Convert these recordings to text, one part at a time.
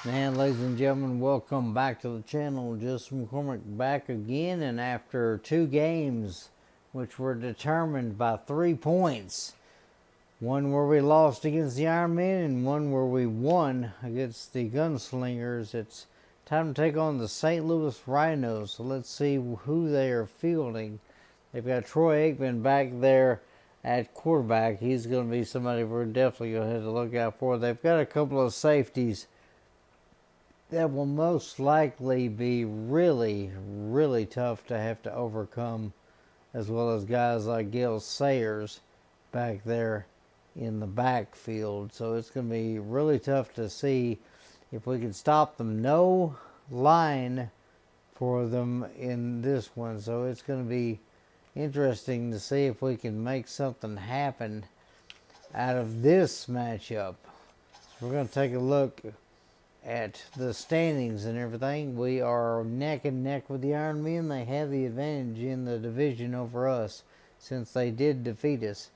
And ladies and gentlemen, welcome back to the channel. Justin McCormick back again, and after 2 games which were determined by 3 points, one where we lost against the Iron Men and one where we won against the Gunslingers, it's time to take on the St. Louis Rhinos. So let's see who they are fielding. They've got Troy Aikman back there at quarterback. He's going to be somebody we're definitely going to have to look out for. They've got a couple of safeties that will most likely be really, really tough to have to overcome, as well as guys like Gale Sayers back there in the backfield. So it's going to be really tough to see if we can stop them. No line for them in this one, so it's going to be interesting to see if we can make something happen out of this matchup. So we're going to take a look at the standings and everything. We are neck and neck with the Iron Men. They have the advantage in the division over us since they did defeat us.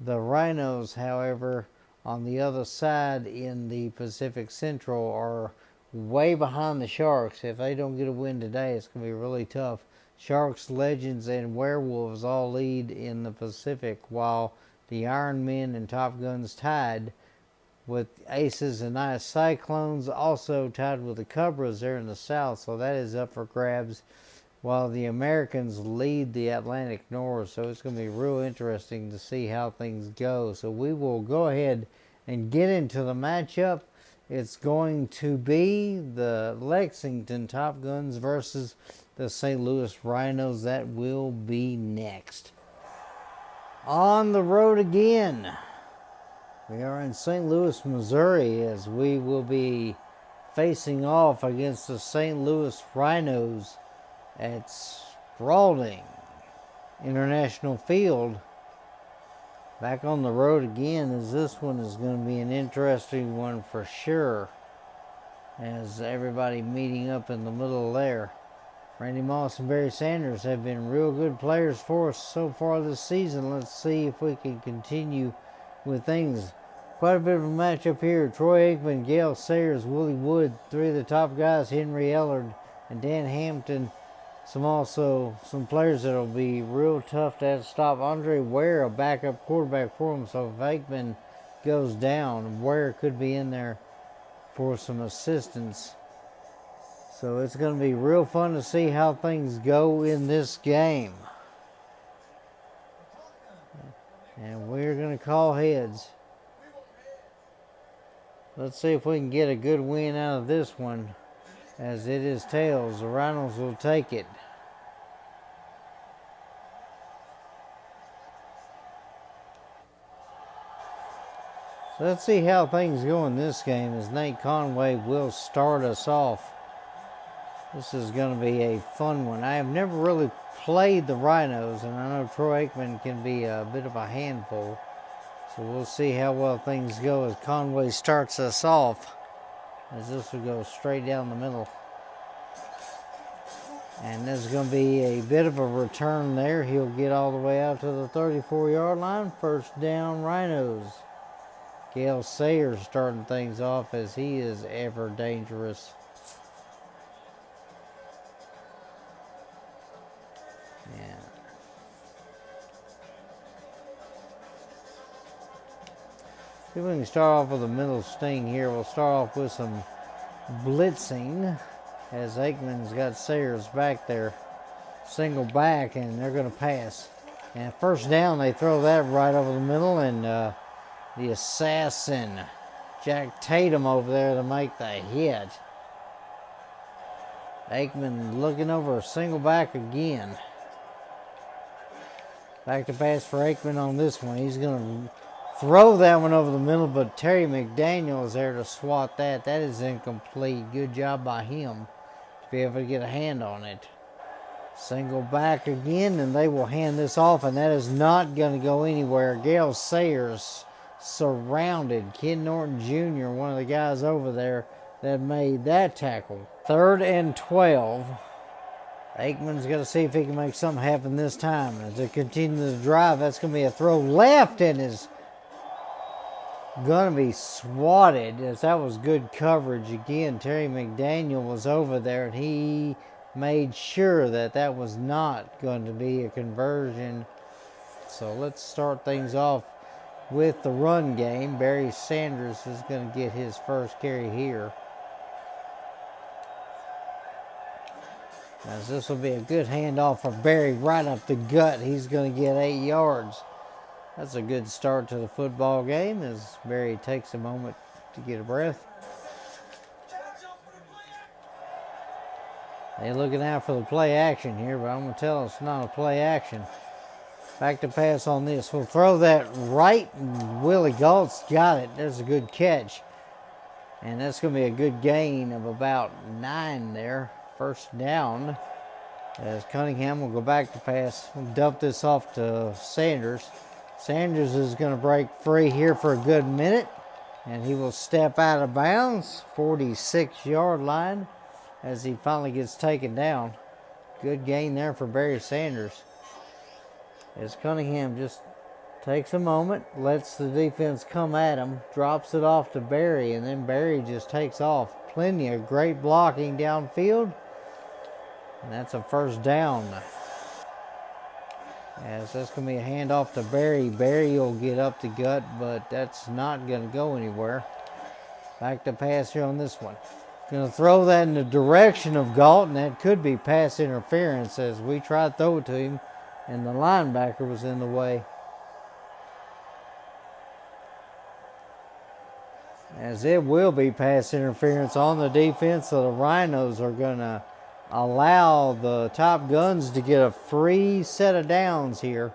The Rhinos, however, on the other side in the Pacific Central, are way behind the Sharks. If they don't get a win today, it's going to be really tough. Sharks, Legends, and Werewolves all lead in the Pacific, while the Iron Men and Top Guns tied with Aces and Ice Cyclones, also tied with the Cobras there in the South, so that is up for grabs, while the Americans lead the Atlantic North. So it's going to be real interesting to see how things go. So we will go ahead and get into the matchup. It's going to be the Lexington Top Guns versus the St. Louis Rhinos. That will be next. On the road again. We are in St. Louis, Missouri, as we will be facing off against the St. Louis Rhinos at Spalding International Field. Back on the road again, as this one is going to be an interesting one for sure, as everybody meeting up in the middle there. Randy Moss and Barry Sanders have been real good players for us so far this season. Let's see if we can continue with things. Quite a bit of a matchup here. Troy Aikman, Gale Sayers, Willie Wood, 3 of the top guys, Henry Ellard and Dan Hampton. Some players that will be real tough to have to stop. Andre Ware, a backup quarterback for him. So if Aikman goes down, Ware could be in there for some assistance. So it's going to be real fun to see how things go in this game. And we're going to call heads. Let's see if we can get a good win out of this one, as it is tails. The Rhinos will take it. So let's see how things go in this game, as Nate Conway will start us off. This is going to be a fun one. I have never really played the Rhinos, and I know Troy Aikman can be a bit of a handful. So we'll see how well things go as Conway starts us off, as this will go straight down the middle. And there's going to be a bit of a return there. He'll get all the way out to the 34-yard line. First down, Rhinos. Gale Sayers starting things off, as he is ever dangerous. See if we can start off with a middle sting here. We'll start off with some blitzing, as Aikman's got Sayers back there. Single back, and they're going to pass. And first down, they throw that right over the middle, and the assassin, Jack Tatum, over there to make the hit. Aikman looking over a single back again. Back to pass for Aikman on this one. He's going to throw that one over the middle, but Terry McDaniel is there to swat that. That is incomplete. Good job by him to be able to get a hand on it. Single back again, and they will hand this off, and that is not going to go anywhere. Gale Sayers surrounded. Ken Norton Jr., one of the guys over there that made that tackle. 3rd and 12. Aikman's got to see if he can make something happen this time. And to continue the drive, that's going to be a throw left, and is going to be swatted, as that was good coverage. Again, Terry McDaniel was over there, and he made sure that that was not going to be a conversion. So let's start things off with the run game. Barry Sanders is going to get his first carry here, as this will be a good handoff for Barry right up the gut. He's going to get 8 yards. That's a good start to the football game, as Barry takes a moment to get a breath. They're looking out for the play action here, but I'm going to tell it's not a play action. Back to pass on this. We'll throw that right. Willie Galt's got it. There's a good catch. And that's going to be a good gain of about 9 there. First down. As Cunningham will go back to pass. We'll dump this off to Sanders. Sanders is going to break free here for a good minute. And he will step out of bounds. 46-yard line as he finally gets taken down. Good gain there for Barry Sanders. As Cunningham just takes a moment, lets the defense come at him, drops it off to Barry, and then Barry just takes off. Plenty of great blocking downfield. And that's a first down. As that's going to be a handoff to Barry. Barry will get up the gut, but that's not going to go anywhere. Back to pass here on this one. Going to throw that in the direction of Galt, and that could be pass interference, as we tried to throw it to him, and the linebacker was in the way. As it will be pass interference on the defense, so the Rhinos are going to allow the Top Guns to get a free set of downs here.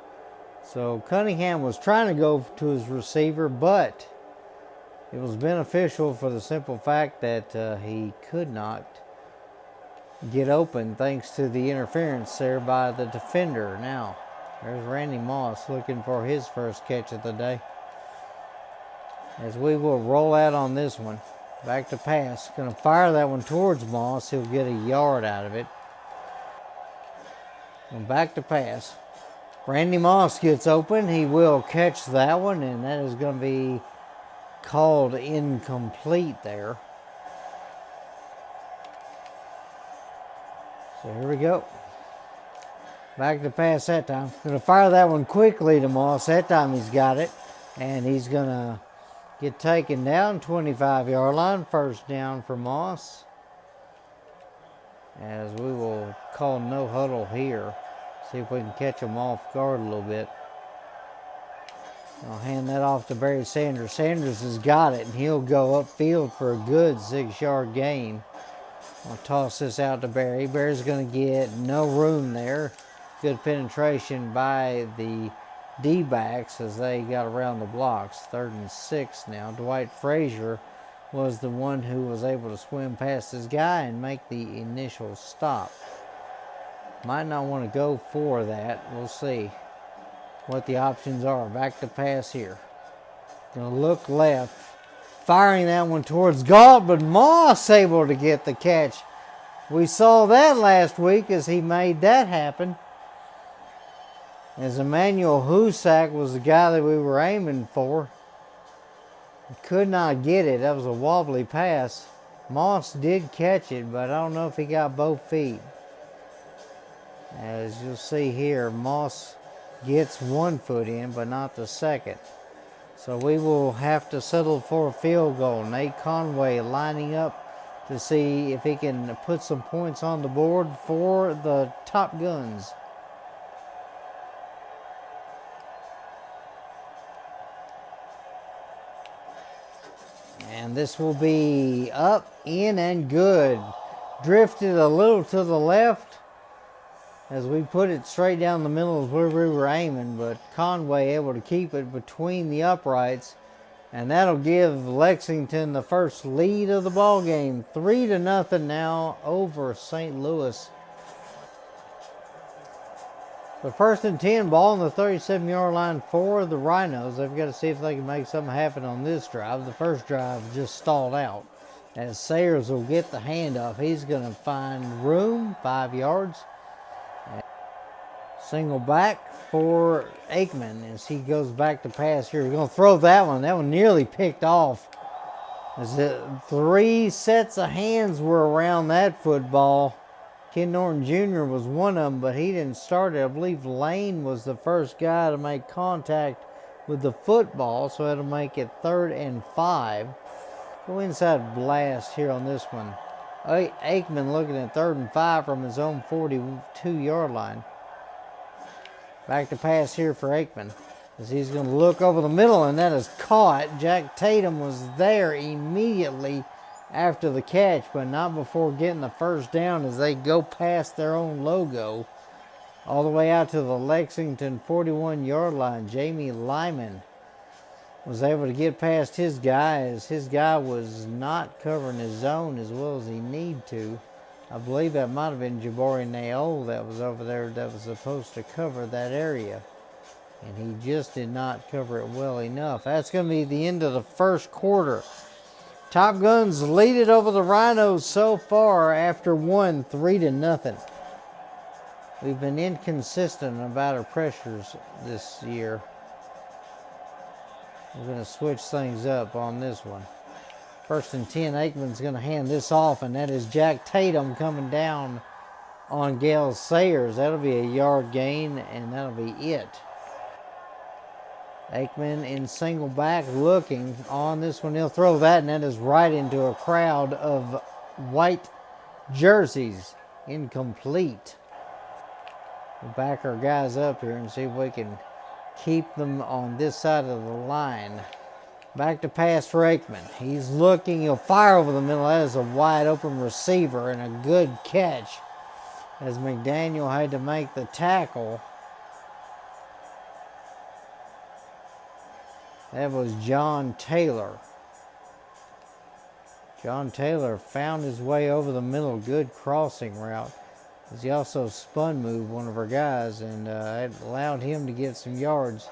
So Cunningham was trying to go to his receiver, but it was beneficial for the simple fact that he could not get open thanks to the interference there by the defender. Now, there's Randy Moss looking for his first catch of the day. As we will roll out on this one. Back to pass. Going to fire that one towards Moss. He'll get a yard out of it. And back to pass. Randy Moss gets open. He will catch that one, and that is going to be called incomplete there. So here we go. Back to pass that time. Going to fire that one quickly to Moss. That time he's got it. And he's going to get taken down. 25-yard line. First down for Moss. As we will call no huddle here. See if we can catch him off guard a little bit. I'll hand that off to Barry Sanders. Sanders has got it, and he'll go upfield for a good 6-yard gain. I'll toss this out to Barry. Barry's going to get no room there. Good penetration by the D-backs as they got around the blocks. 3rd and 6 now. Dwight Frazier was the one who was able to swim past his guy and make the initial stop. Might not want to go for that. We'll see what the options are. Back to pass here. Going to look left. Firing that one towards Galt, but Moss able to get the catch. We saw that last week as he made that happen. As Emmanuel Husak was the guy that we were aiming for. Could not get it. That was a wobbly pass. Moss did catch it, but I don't know if he got both feet. As you'll see here, Moss gets one foot in, but not the second. So we will have to settle for a field goal. Nate Conway lining up to see if he can put some points on the board for the Top Guns. And this will be up, in, and good. Drifted a little to the left as we put it straight down the middle of where we were aiming, but Conway able to keep it between the uprights, and that'll give Lexington the first lead of the ball game. 3-0 now over St. Louis. The 1st and 10, ball on the 37-yard line for the Rhinos. They've got to see if they can make something happen on this drive. The first drive just stalled out as Sayers will get the handoff. He's going to find room, 5 yards. Single back for Aikman as he goes back to pass here. He's going to throw that one. That one nearly picked off. As three sets of hands were around that football. Ken Norton Jr. was one of them, but he didn't start it. I believe Lane was the first guy to make contact with the football, so it'll make it 3rd and 5. Go inside blast here on this one. Aikman looking at 3rd and 5 from his own 42-yard line. Back to pass here for Aikman as he's going to look over the middle, and that is caught. Jack Tatum was there immediately after the catch, but not before getting the first down as they go past their own logo all the way out to the Lexington 41-yard line. Jamie Lyman was able to get past his guy as his guy was not covering his zone as well as he needed to. I believe that might have been Jabari Naol that was over there that was supposed to cover that area. And he just did not cover it well enough. That's going to be the end of the first quarter. Top Guns lead it over the Rhinos so far after 3-0. We've been inconsistent about our pressures this year. We're going to switch things up on this one. 1st and 10, Aikman's going to hand this off, and that is Jack Tatum coming down on Gale Sayers. That'll be a yard gain, and that'll be it. Aikman in single back looking on this one. He'll throw that, and that is right into a crowd of white jerseys. Incomplete. We'll back our guys up here and see if we can keep them on this side of the line. Back to pass for Aikman. He's looking. He'll fire over the middle. That is a wide open receiver and a good catch as McDaniel had to make the tackle. That was John Taylor. John Taylor found his way over the middle. Good crossing route. As he also spun moved one of our guys, and it allowed him to get some yards.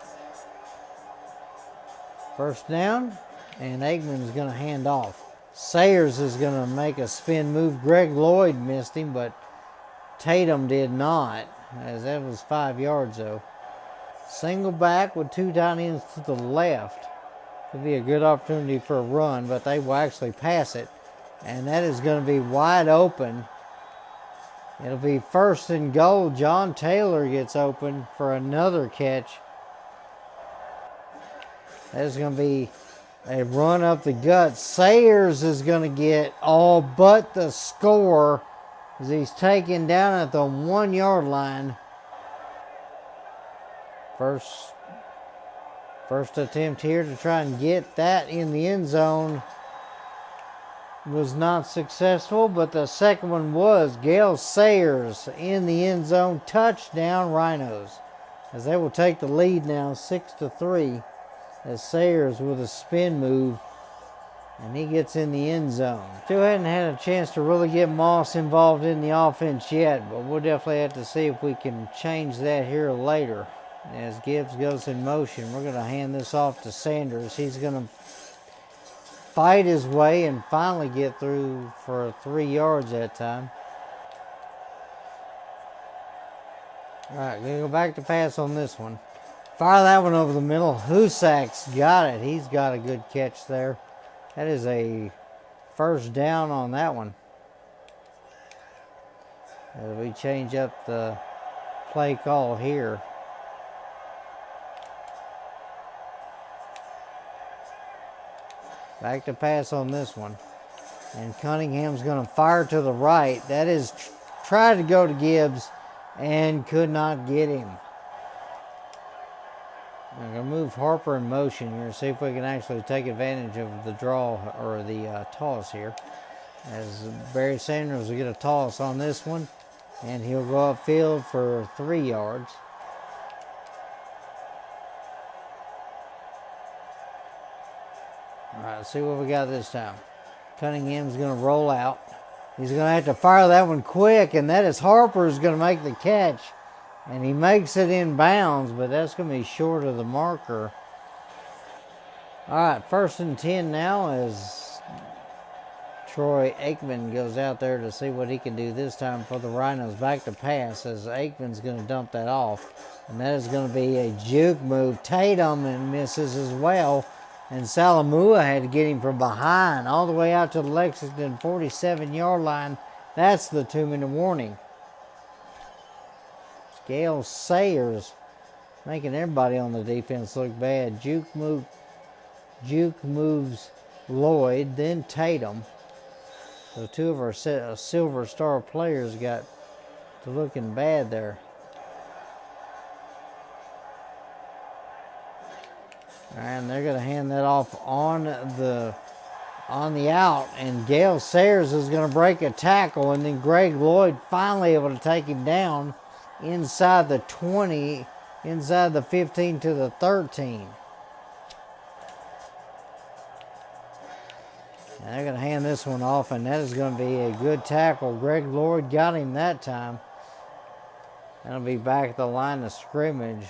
First down, and Aikman is going to hand off. Sayers is going to make a spin move. Greg Lloyd missed him, but Tatum did not, as that was 5 yards though. Single back with 2 tight ends to the left. Could be a good opportunity for a run, but they will actually pass it. And that is going to be wide open. It'll be 1st and goal. John Taylor gets open for another catch. That is going to be a run up the gut. Sayers is going to get all but the score as he's taken down at the 1-yard line. First attempt here to try and get that in the end zone was not successful, but the second one was. Gale Sayers in the end zone. Touchdown Rhinos, as they will take the lead now 6-3, as Sayers with a spin move, and he gets in the end zone. Still hadn't had a chance to really get Moss involved in the offense yet, but we'll definitely have to see if we can change that here later. As Gibbs goes in motion, we're going to hand this off to Sanders. He's going to fight his way and finally get through for 3 yards that time. All right, going to go back to pass on this one. Fire that one over the middle. Husak's got it. He's got a good catch there. That is a first down on that one. As we change up the play call here. Back to pass on this one. And Cunningham's going to fire to the right. That is tried to go to Gibbs and could not get him. I'm going to move Harper in motion here and see if we can actually take advantage of the draw or the toss here. As Barry Sanders will get a toss on this one. And he'll go upfield for 3 yards. All right, let's see what we got this time. Cunningham's going to roll out. He's going to have to fire that one quick, and that is Harper's going to make the catch. And he makes it in bounds, but that's going to be short of the marker. All right, 1st and 10 now as Troy Aikman goes out there to see what he can do this time for the Rhinos. Back to pass as Aikman's going to dump that off. And that is going to be a juke move. Tatum and misses as well. And Salamua had to get him from behind all the way out to the Lexington 47-yard line. That's the 2-minute warning. Gale Sayers making everybody on the defense look bad. Juke moves Lloyd, then Tatum. So two of our Silver Star players got to looking bad there. And they're going to hand that off on the out, and Gale Sayers is going to break a tackle, and then Greg Lloyd finally able to take him down inside the 20, inside the 15 to the 13. And they're going to hand this one off, and that is going to be a good tackle. Greg Lloyd got him that time. That'll be back at the line of scrimmage.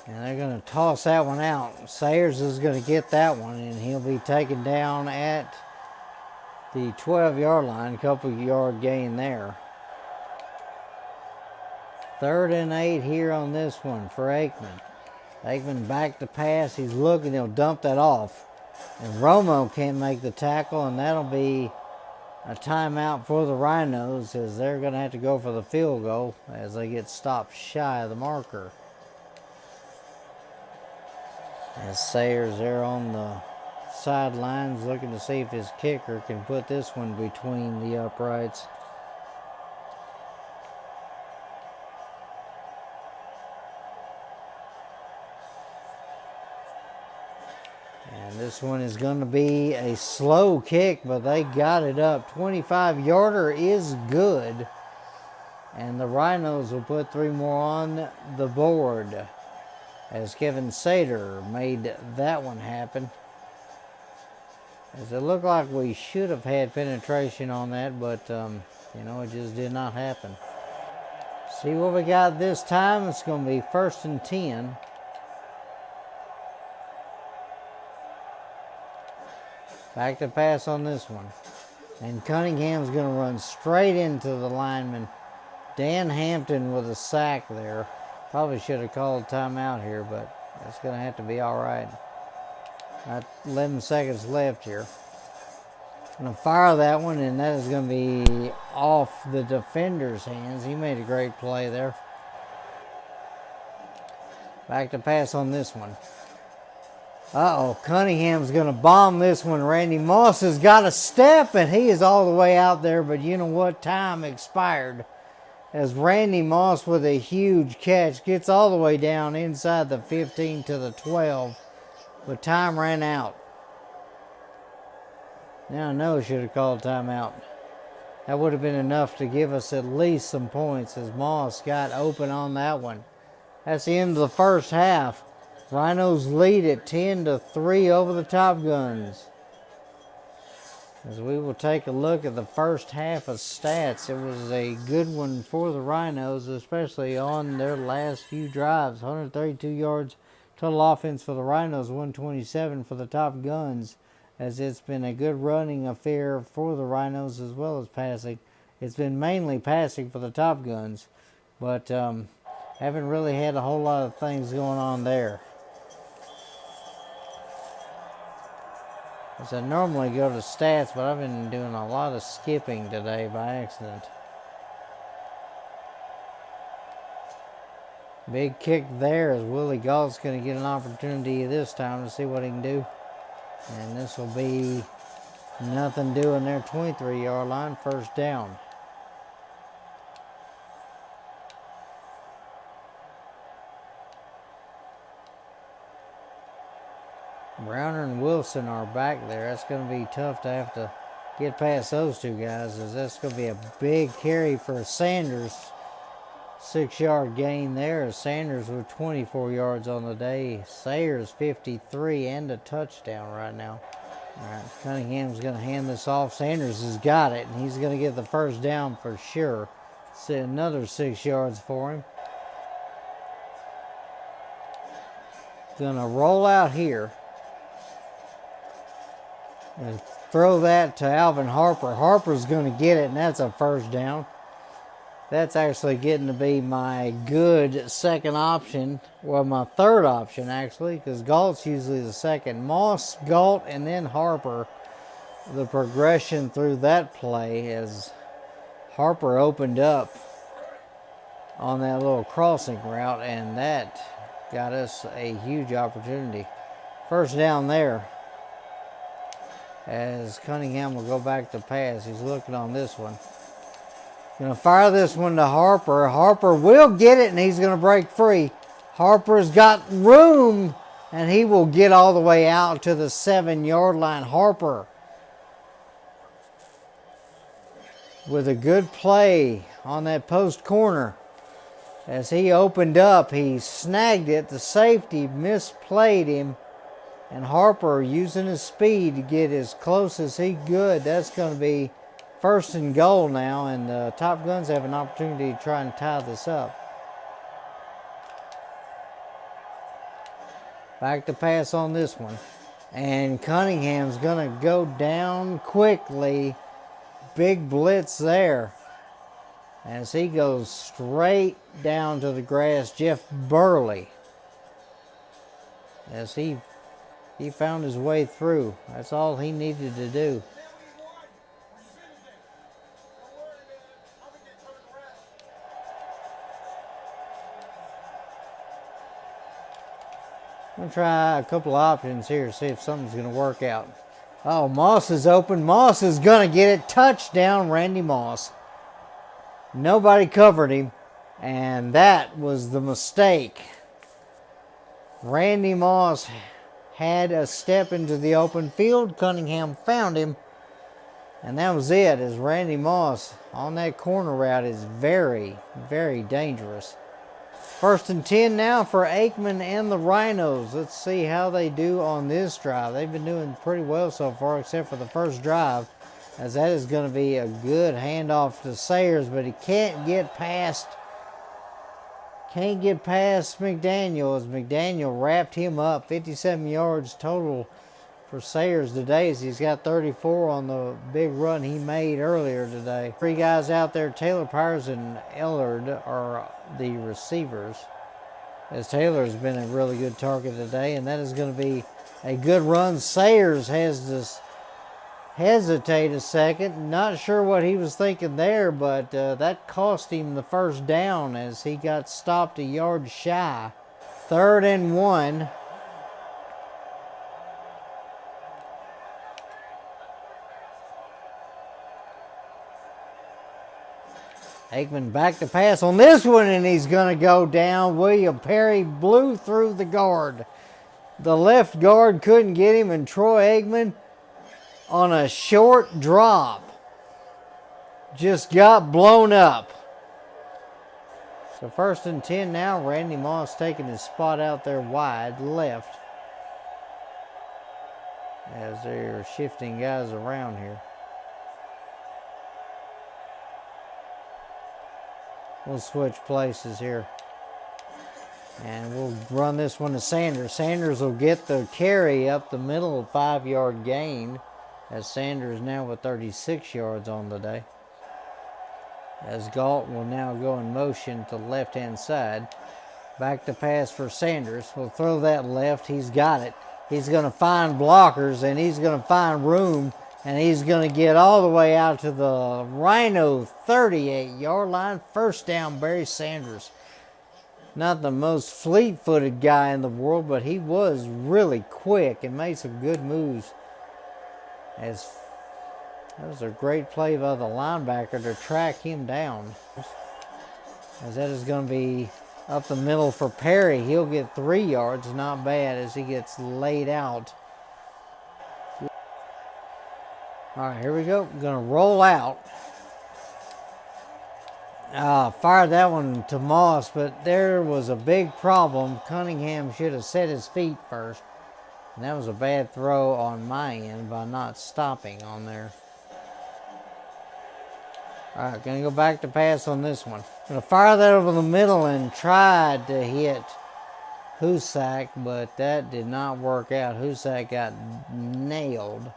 And they're going to toss that one out. Sayers is going to get that one, and he'll be taken down at the 12-yard line. A couple yard gain there. 3rd and 8 here on this one for Aikman. Aikman back to pass. He's looking. He'll dump that off. And Romo can't make the tackle, and that'll be a timeout for the Rhinos as they're going to have to go for the field goal as they get stopped shy of the marker. As Sayers there on the sidelines looking to see if his kicker can put this one between the uprights. And this one is going to be a slow kick, but they got it up. 25-yarder is good. And the Rhinos will put 3 more on the board as Kevin Sater made that one happen. As it looked like we should have had penetration on that, but, it just did not happen. See what we got this time. It's going to be 1st and 10. Back to pass on this one. And Cunningham's going to run straight into the lineman. Dan Hampton with a sack there. Probably should have called timeout here, but it's going to have to be all right. 11 seconds left here. Going to fire that one, and that is going to be off the defender's hands. He made a great play there. Back to pass on this one. Cunningham's going to bomb this one. Randy Moss has got a step, and he is all the way out there, but you know what? Time expired. As Randy Moss with a huge catch gets all the way down inside the 15 to the 12. But time ran out. Now I know I should have called timeout. That would have been enough to give us at least some points as Moss got open on that one. That's the end of the first half. Rhinos lead at 10-3 over the Top Guns. As we will take a look at the first half of stats, it was a good one for the Rhinos, especially on their last few drives. 132 yards total offense for the Rhinos, 127 for the Top Guns, as it's been a good running affair for the Rhinos as well as passing. It's been mainly passing for the Top Guns, but haven't really had a whole lot of things going on there. As I normally go to stats, but I've been doing a lot of skipping today by accident. Big kick there as Willie Gault's going to get an opportunity this time to see what he can do. And this will be nothing doing their 23-yard line, 1st down. Browner and Wilson are back there. That's going to be tough to have to get past those two guys, as that's going to be a big carry for Sanders. 6-yard gain there. Sanders with 24 yards on the day. Sayers 53 and a touchdown right now. All right, Cunningham's going to hand this off. Sanders has got it, and he's going to get the 1st down for sure. See another 6 yards for him. Going to roll out here. throw that to Alvin Harper. Harper's going to get it, and that's a first down. That's actually getting to be my good second option. Well, my third option, actually, because Galt's usually the second. Moss, Galt, and then Harper. The progression through that play as Harper opened up on that little crossing route, and that got us a huge opportunity. First down there as Cunningham will go back to pass. He's looking on this one. Going to fire this one to Harper. Harper will get it, and he's going to break free. Harper's got room, and he will get all the way out to the 7-yard line. Harper with a good play on that post corner. As he opened up, he snagged it. The safety misplayed him. And Harper using his speed to get as close as he could. That's going to be first and goal now. And the Top Guns have an opportunity to try and tie this up. Back to pass on this one. And Cunningham's going to go down quickly. Big blitz there. As he goes straight down to the grass. Jeff Burley. As he found his way through. That's all he needed to do. I'm going to try a couple of options here, see if something's going to work out. Oh, Moss is open. Moss is going to get it. Touchdown, Randy Moss. Nobody covered him, and that was the mistake. Randy Moss had a step into the open field. Cunningham found him, and that was it. As Randy Moss on that corner route is very, very dangerous. First and 10 now for Aikman and the Rhinos. Let's see how they do on this drive. They've been doing pretty well so far, except for the first drive, as that is going to be a good handoff to Sayers, but he can't get past McDaniel, as McDaniel wrapped him up. 57 yards total for Sayers today, as he's got 34 on the big run he made earlier today. Three guys out there, Taylor Powers and Ellard, are the receivers, as Taylor's been a really good target today, and that is going to be a good run. Sayers has to hesitate a second. Not sure what he was thinking there, but that cost him the first down as he got stopped a yard shy. 3rd and 1. Aikman back to pass on this one, and he's going to go down. William Perry blew through the guard. The left guard couldn't get him, and Troy Aikman on a short drop just got blown up. So 1st and 10 now. Randy Moss taking his spot out there wide left as they're shifting guys around here. We'll switch places here. And we'll run this one to Sanders. Sanders will get the carry up the middle, 5-yard gain, as Sanders now with 36 yards on the day. As Galt will now go in motion to the left-hand side. Back to pass for Sanders. We'll throw that left. He's got it. He's going to find blockers, and he's going to find room, and he's going to get all the way out to the Rhino 38-yard line. First down, Barry Sanders. Not the most fleet-footed guy in the world, but he was really quick and made some good moves. As that was a great play by the linebacker to track him down. As that is going to be up the middle for Perry. He'll get 3 yards, not bad, as he gets laid out. All right, here we go. Going to roll out. Fired that one to Moss, but there was a big problem. Cunningham should have set his feet first. And that was a bad throw on my end by not stopping on there. All right, going to go back to pass on this one. Going to fire that over the middle and tried to hit Husak, but that did not work out. Husak got nailed.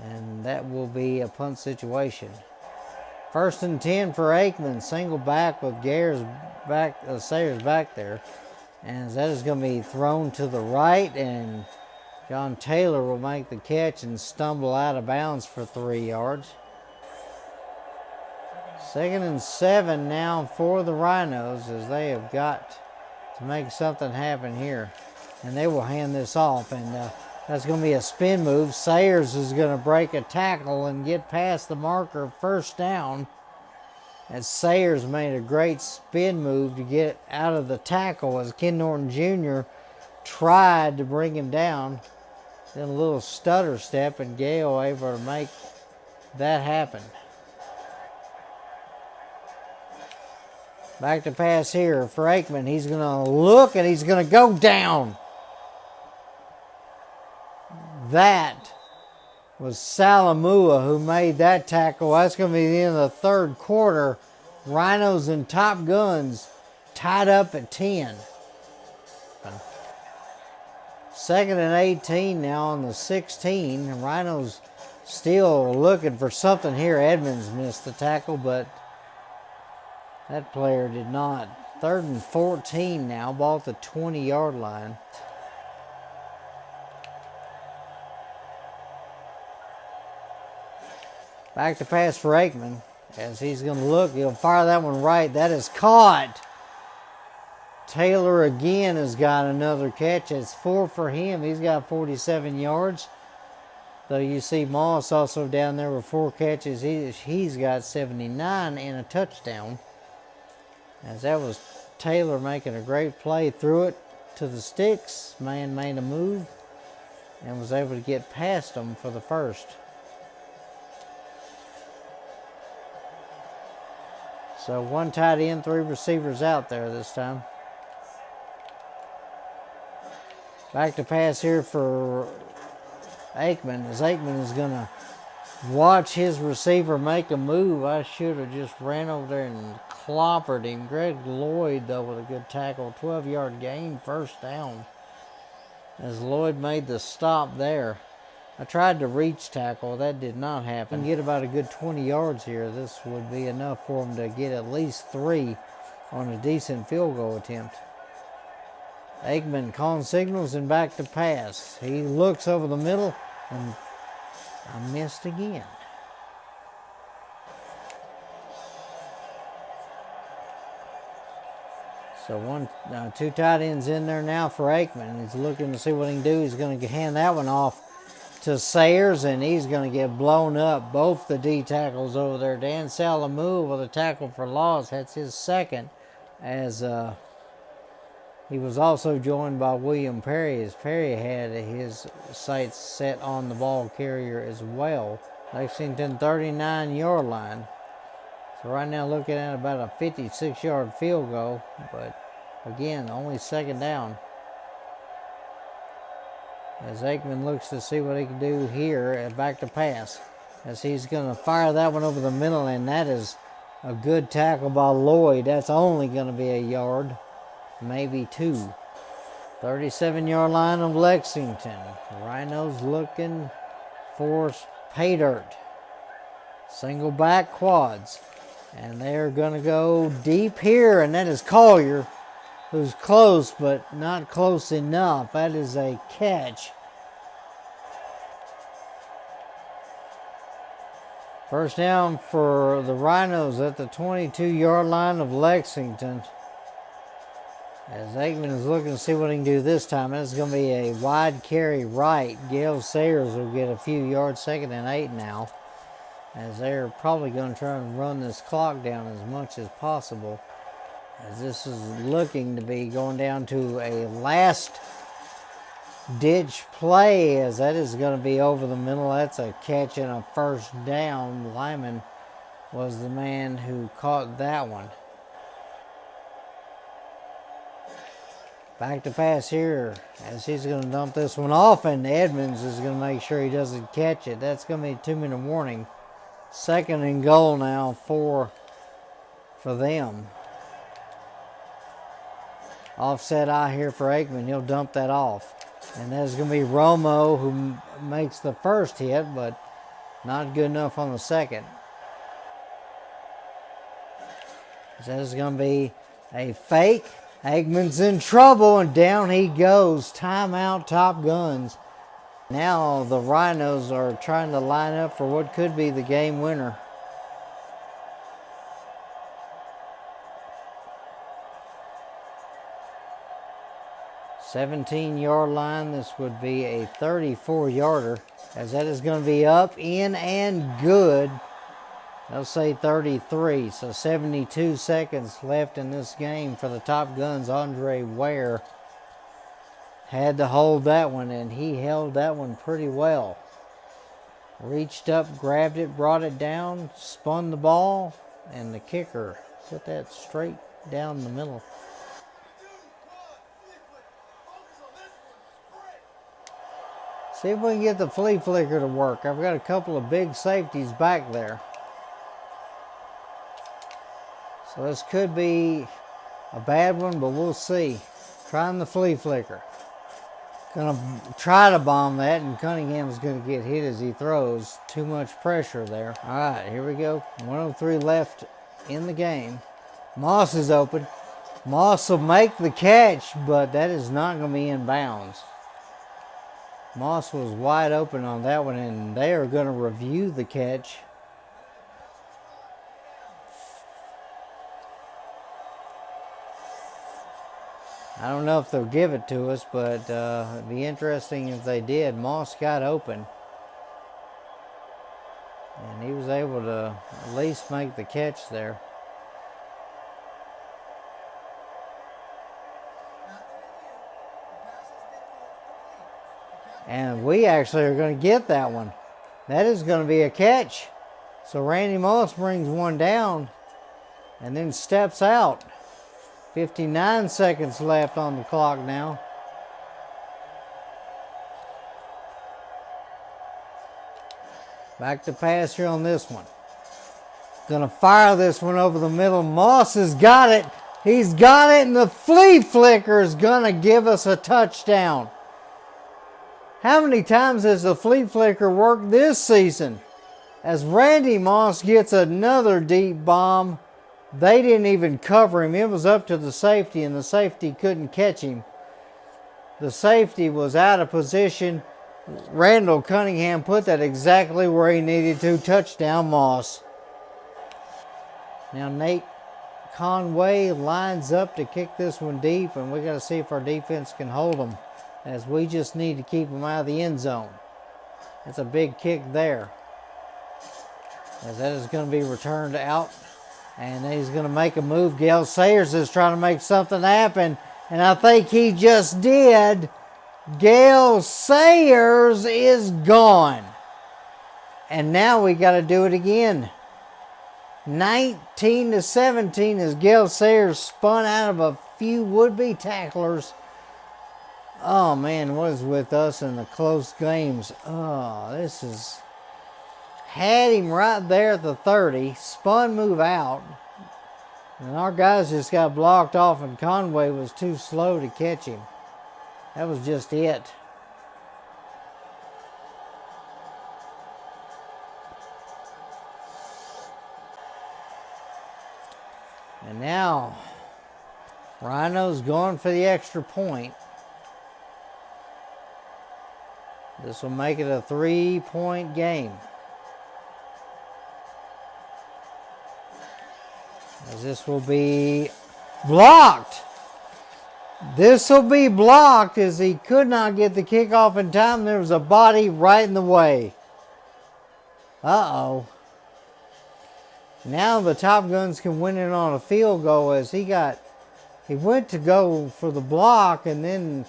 And that will be a punt situation. 1st and 10 for Aikman. Single back with Sayers back there. And that is going to be thrown to the right. And John Taylor will make the catch and stumble out of bounds for 3 yards. 2nd and 7 now for the Rhinos, as they have got to make something happen here. And they will hand this off. And that's going to be a spin move. Sayers is going to break a tackle and get past the marker. 1st down. As Sayers made a great spin move to get out of the tackle as Ken Norton Jr. tried to bring him down. Then a little stutter step, and Gale able to make that happen. Back to pass here for Aikman. He's going to look and he's going to go down. That was Salamua who made that tackle. That's going to be the end of the 3rd quarter. Rhinos and Top Guns tied up at 10. 2nd and 18 now on the 16. The Rhinos still looking for something here. Edmonds missed the tackle, but that player did not. 3rd and 14 now, ball at the 20-yard line. Back to pass for Aikman. As he's going to look, he'll fire that one right. That is caught. Taylor again has got another catch. It's 4 for him. He's got 47 yards. Though you see Moss also down there with 4 catches. He's got 79 and a touchdown. As that was Taylor making a great play, threw it to the sticks. Man made a move and was able to get past them for the first. So 1 tight end, 3 receivers out there this time. Back to pass here for Aikman. As Aikman is going to watch his receiver make a move. I should have just ran over there and clobbered him. Greg Lloyd, though, with a good tackle. 12-yard gain, 1st down. As Lloyd made the stop there. I tried to reach tackle. That did not happen. Get about a good 20 yards here. This would be enough for him to get at least 3 on a decent field goal attempt. Aikman calling signals and back to pass. He looks over the middle and I missed again. So 2 tight ends in there now for Aikman. He's looking to see what he can do. He's going to hand that one off to Sayers, and he's going to get blown up. Both the D tackles over there. Dan Salamou with a tackle for loss. That's his 2nd, as he was also joined by William Perry, as Perry had his sights set on the ball carrier as well. Lexington 39-yard line. So right now looking at about a 56-yard field goal, but again, only 2nd down. As Aikman looks to see what he can do here at back to pass. As he's going to fire that one over the middle, and that is a good tackle by Lloyd. That's only going to be a yard, maybe 2. 37-yard line of Lexington. Rhinos looking for pay dirt. Single back quads. And they're going to go deep here, and that is Collier, who's close, but not close enough. That is a catch. 1st down for the Rhinos at the 22-yard line of Lexington. As Aikman is looking to see what he can do this time. It's going to be a wide carry right. Gale Sayers will get a few yards. 2nd and 8 now. As they're probably going to try and run this clock down as much as possible. As this is looking to be going down to a last ditch play, as that is going to be over the middle. That's a catch and a 1st down. Lyman was the man who caught that one. Back to pass here, as he's going to dump this one off, and Edmonds is going to make sure he doesn't catch it. That's going to be a 2-minute warning. 2nd and goal now for them. Offset eye here for Aikman. He'll dump that off. And that's going to be Romo who makes the first hit, but Not good enough on the second. That is going to be a fake. Aikman's in trouble, and down he goes. Timeout, Top Guns. Now the Rhinos are trying to line up for what could be the game winner. "17-yard line." This would be a 34-yarder, as that is going to be up, in, and good. They'll say 33, so 72 seconds left in this game for the Top Guns. Andre Ware had to hold that one, and he held that one pretty well. Reached up, grabbed it, brought it down, spun the ball, and the kicker put that straight down the middle. See if we can get the flea flicker to work. I've got a couple of big safeties back there. So this could be a bad one, but we'll see. Trying the flea flicker. Gonna try to bomb that, and Cunningham's gonna get hit as he throws. Too much pressure there. All right, here we go. 1:03 left in the game. Moss is open. Moss will make the catch, but that is not gonna be in bounds. Moss was wide open on that one, and they are gonna review the catch. I don't know if they'll give it to us, but it'd be interesting if they did. Moss got open, and he was able to at least make the catch there. And we actually are going to get that one. That is going to be a catch. So Randy Moss brings one down and then steps out. 59 seconds left on the clock now. Back to pass here on this one. Gonna fire this one over the middle. Moss has got it. He's got it, and the flea flicker is gonna give us a touchdown. How many times has the flea flicker worked this season? As Randy Moss gets another deep bomb. They didn't even cover him. It was up to the safety, and the safety couldn't catch him. The safety was out of position. Randall Cunningham put that exactly where he needed to. Touchdown, Moss. Now Nate Conway lines up to kick this one deep, and we got to see if our defense can hold them, as we just need to keep them out of the end zone. That's a big kick there, as that is going to be returned out. And he's going to make a move. Gale Sayers is trying to make something happen, and I think he just did. Gale Sayers is gone. And now we got to do it again. 19-17 as Gale Sayers spun out of a few would-be tacklers. Oh, man, what is with us in the close games? Oh, this is... Had him right there at the 30. Spun move out. And our guys just got blocked off, and Conway was too slow to catch him. That was just it. And now, Rhinos going for the extra point. This will make it a 3-point game. As this will be blocked. This will be blocked as he could not get the kickoff in time. There was a body right in the way. Uh-oh. Now the Top Guns can win it on a field goal, as he went to go for the block, and then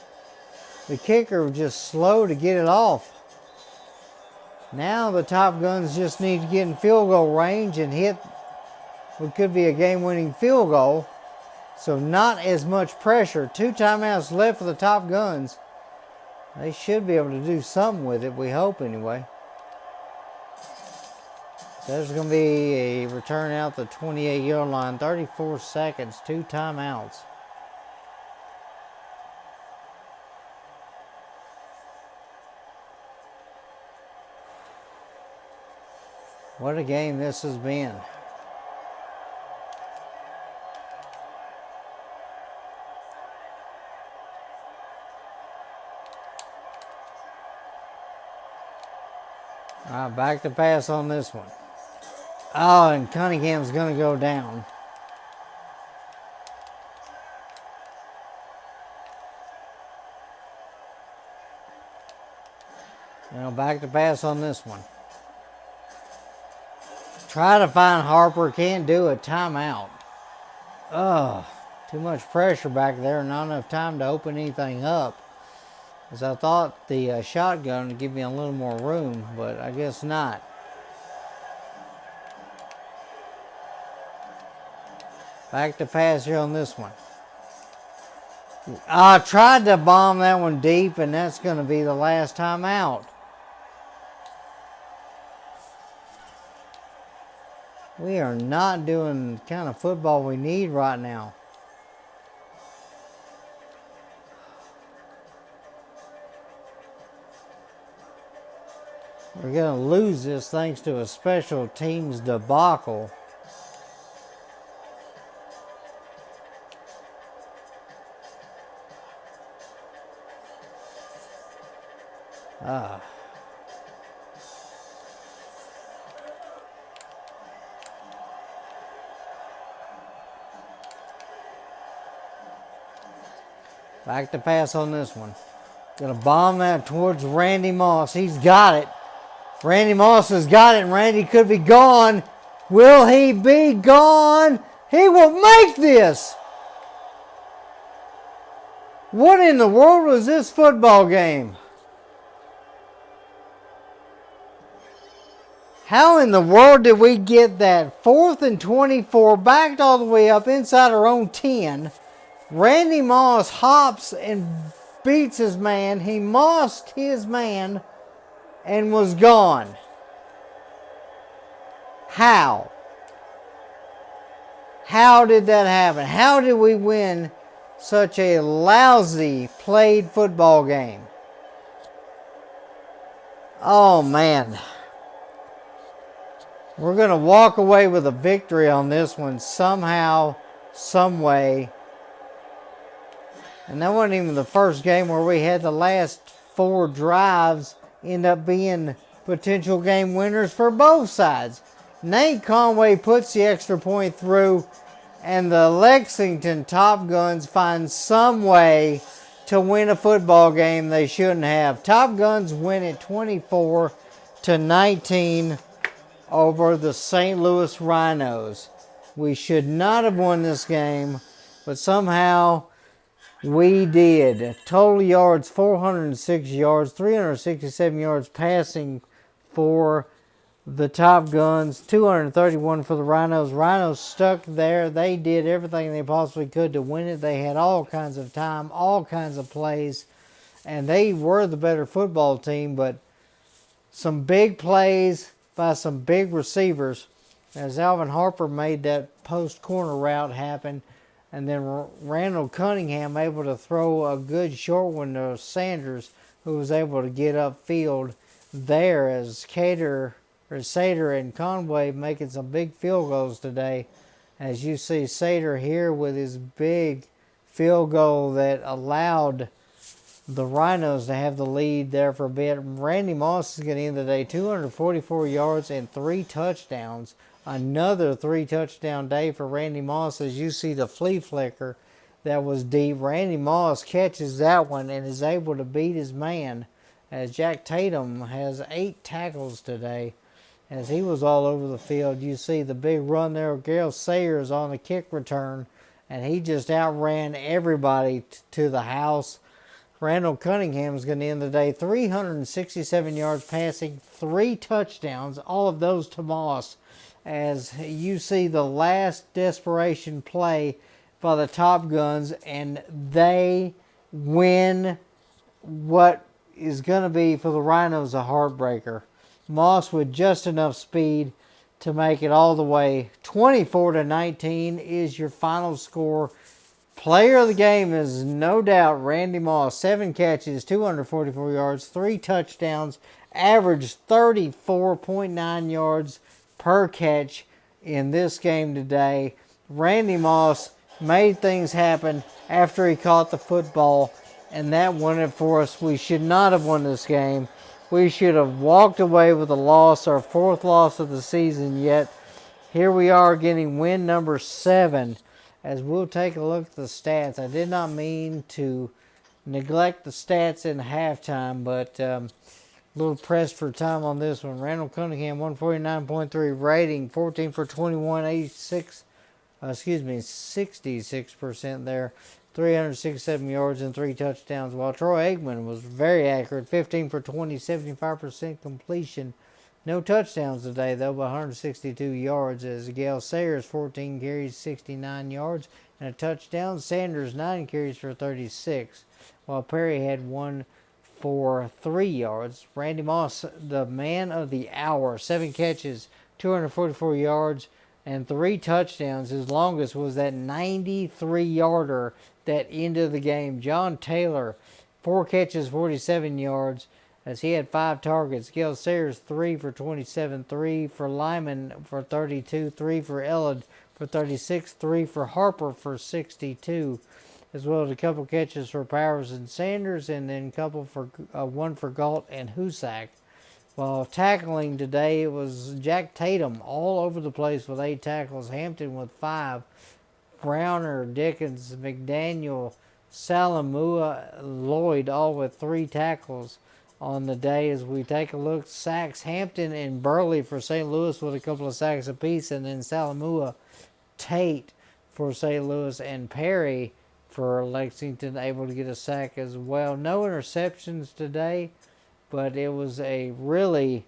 the kicker was just slow to get it off. Now the Top Guns just need to get in field goal range and hit what could be a game-winning field goal. So not as much pressure. 2 timeouts left for the Top Guns. They should be able to do something with it, we hope anyway. So there's going to be a return out the 28-yard line. 34 seconds, 2 timeouts. What a game this has been. All right, back to pass on this one. Oh, and Cunningham's going to go down. Now back to pass on this one. Try to find Harper. Can't do it. Timeout. Ugh. Too much pressure back there. Not enough time to open anything up. As I thought the shotgun would give me a little more room, but I guess not. Back to pass here on this one. I tried to bomb that one deep, and that's going to be the last time out. We are not doing the kind of football we need right now. We're going to lose this thanks to a special teams debacle. Back to pass on this one. Gonna bomb that towards Randy Moss. He's got it. Randy Moss has got it, and Randy could be gone. Will he be gone? He will make this. What in the world was this football game? How in the world did we get that 4th and 24 backed all the way up inside our own 10? Randy Moss hops and beats his man. He mossed his man and was gone. How? How did that happen? How did we win such a lousy played football game? Oh, man. We're going to walk away with a victory on this one somehow, some way. And that wasn't even the first game where we had the last 4 drives end up being potential game winners for both sides. Nate Conway puts the extra point through, and the Lexington Top Guns find some way to win a football game they shouldn't have. Top Guns win it 24-19 over the St. Louis Rhinos. We should not have won this game, but somehow we did. Total yards, 406 yards, 367 yards passing for the Top Guns, 231 for the Rhinos. Rhinos stuck there. They did everything they possibly could to win it. They had all kinds of time, all kinds of plays, and they were the better football team, but some big plays by some big receivers as Alvin Harper made that post corner route happen. And then Randall Cunningham able to throw a good short one to Sanders, who was able to get upfield there as Sater and Conway making some big field goals today. As you see Sater here with his big field goal that allowed the Rhinos to have the lead there for a bit. Randy Moss is going to end the day 244 yards and 3 touchdowns. Another 3-touchdown day for Randy Moss. As you see the flea flicker that was deep. Randy Moss catches that one and is able to beat his man, as Jack Tatum has 8 tackles today as he was all over the field. You see the big run there of Garrett Sayers on the kick return, and he just outran everybody to the house. Randall Cunningham is going to end the day 367 yards passing, 3 touchdowns, all of those to Moss. As you see the last desperation play by the Top Guns, and they win what is going to be for the Rhinos a heartbreaker. Moss with just enough speed to make it all the way. 24-19 is your final score. Player of the game is no doubt Randy Moss. 7 catches, 244 yards, 3 touchdowns, averaged 34.9 yards per catch in this game today. Randy Moss made things happen after he caught the football, and that won it for us. We should not have won this game. We should have walked away with a loss, our 4th loss of the season yet. Here we are getting win number 7, as we'll take a look at the stats. I did not mean to neglect the stats in halftime, but a little pressed for time on this one. Randall Cunningham, 149.3 rating, 14 for 21, 66% there, 367 yards and 3 touchdowns, while Troy Aikman was very accurate, 15 for 20, 75% completion. No touchdowns today, though, but 162 yards, as Gale Sayers, 14 carries, 69 yards, and a touchdown. Sanders, 9 carries for 36, while Perry had 1 for 3 yards. Randy Moss, the man of the hour, 7 catches, 244 yards, and 3 touchdowns. His longest was that 93-yarder that ended the game. John Taylor, 4 catches, 47 yards, as he had 5 targets. Gale Sayers, 3 for 27, 3 for Lyman for 32, 3 for Ellard for 36, 3 for Harper for 62, as well as a couple catches for Powers and Sanders, and then one for Galt and Husak. While tackling today, it was Jack Tatum all over the place with 8 tackles, Hampton with 5, Browner, Dickens, McDaniel, Salamua, Lloyd all with 3 tackles on the day. As we take a look, sacks, Hampton and Burley for St. Louis with a couple of sacks apiece, and then Salamua, Tate for St. Louis, and Perry for Lexington able to get a sack as well. No interceptions today, but it was a really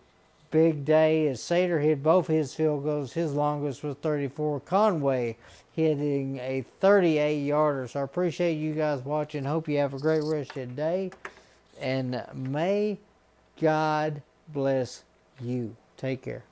big day as Sater hit both his field goals. His longest was 34. Conway hitting a 38-yarder. So I appreciate you guys watching. Hope you have a great rest of your day. And may God bless you. Take care.